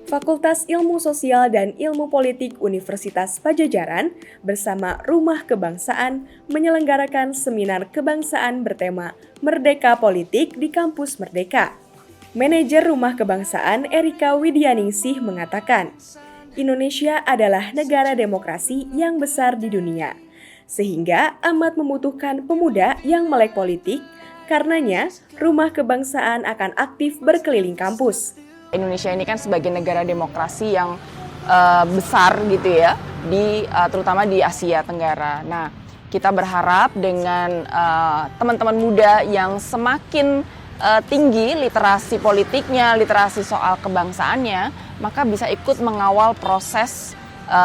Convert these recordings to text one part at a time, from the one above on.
Fakultas Ilmu Sosial dan Ilmu Politik Universitas Padjadjaran bersama Rumah Kebangsaan menyelenggarakan seminar kebangsaan bertema Merdeka Politik di Kampus Merdeka. Manajer Rumah Kebangsaan Erika Widianingsih mengatakan, Indonesia adalah negara demokrasi yang besar di dunia, sehingga amat membutuhkan pemuda yang melek politik. Karenanya, Rumah Kebangsaan akan aktif berkeliling kampus. Indonesia ini kan sebagai negara demokrasi yang besar gitu ya, terutama di Asia Tenggara. Nah, kita berharap dengan teman-teman muda yang semakin tinggi literasi politiknya, literasi soal kebangsaannya, maka bisa ikut mengawal proses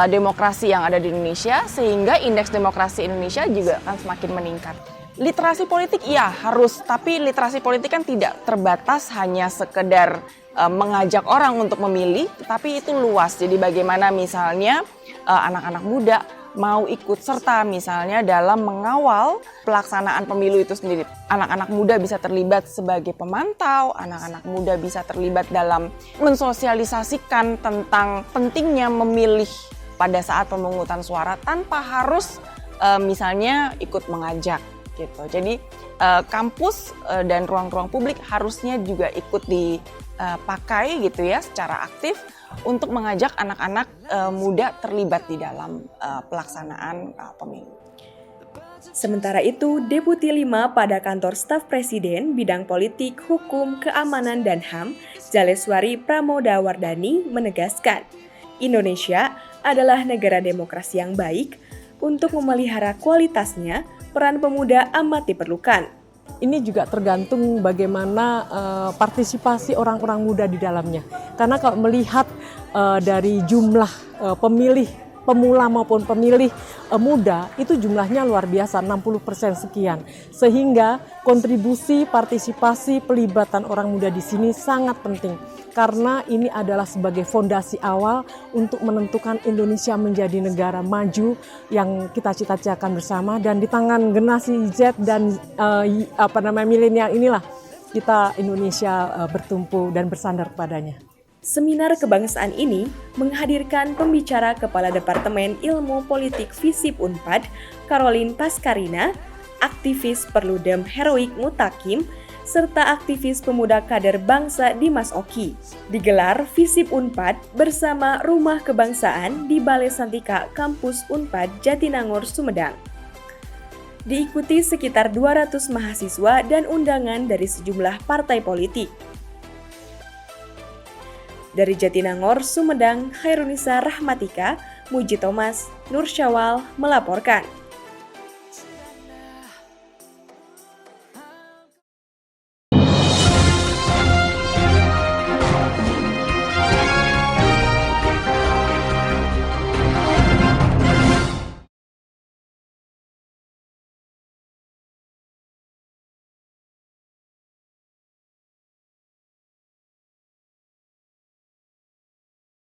demokrasi yang ada di Indonesia, sehingga indeks demokrasi Indonesia juga akan semakin meningkat. Literasi politik iya harus, tapi literasi politik kan tidak terbatas hanya sekedar mengajak orang untuk memilih, tapi itu luas. Jadi bagaimana misalnya anak-anak muda mau ikut serta misalnya dalam mengawal pelaksanaan pemilu itu sendiri. Anak-anak muda bisa terlibat sebagai pemantau, anak-anak muda bisa terlibat dalam mensosialisasikan tentang pentingnya memilih pada saat pemungutan suara tanpa harus misalnya ikut mengajak gitu. Jadi kampus dan ruang-ruang publik harusnya juga ikut dipakai gitu ya secara aktif untuk mengajak anak-anak muda terlibat di dalam pelaksanaan pemilu. Sementara itu, Deputi 5 pada Kantor Staf Presiden Bidang Politik, Hukum, Keamanan, dan HAM, Jaleswari Pramodawardhani menegaskan, Indonesia adalah negara demokrasi yang baik. Untuk memelihara kualitasnya, peran pemuda amat diperlukan. Ini juga tergantung bagaimana partisipasi orang-orang muda di dalamnya. Karena kalau melihat dari jumlah pemilih pemula maupun pemilih muda, itu jumlahnya luar biasa, 60% sekian. Sehingga kontribusi, partisipasi, pelibatan orang muda di sini sangat penting. Karena ini adalah sebagai fondasi awal untuk menentukan Indonesia menjadi negara maju yang kita cita-citakan bersama. Dan di tangan generasi Z dan milenial inilah kita Indonesia bertumpu dan bersandar kepadanya. Seminar kebangsaan ini menghadirkan pembicara Kepala Departemen Ilmu Politik FISIP Unpad, Caroline Pascarina, aktivis Perludem Heroik Mutakim, serta aktivis pemuda kader bangsa Dimas Oki. Digelar FISIP Unpad bersama Rumah Kebangsaan di Balai Santika Kampus Unpad Jatinangor, Sumedang. Diikuti sekitar 200 mahasiswa dan undangan dari sejumlah partai politik. Dari Jatinangor, Sumedang, Khairunisa Rahmatika, Muji Thomas, Nur Syawal melaporkan.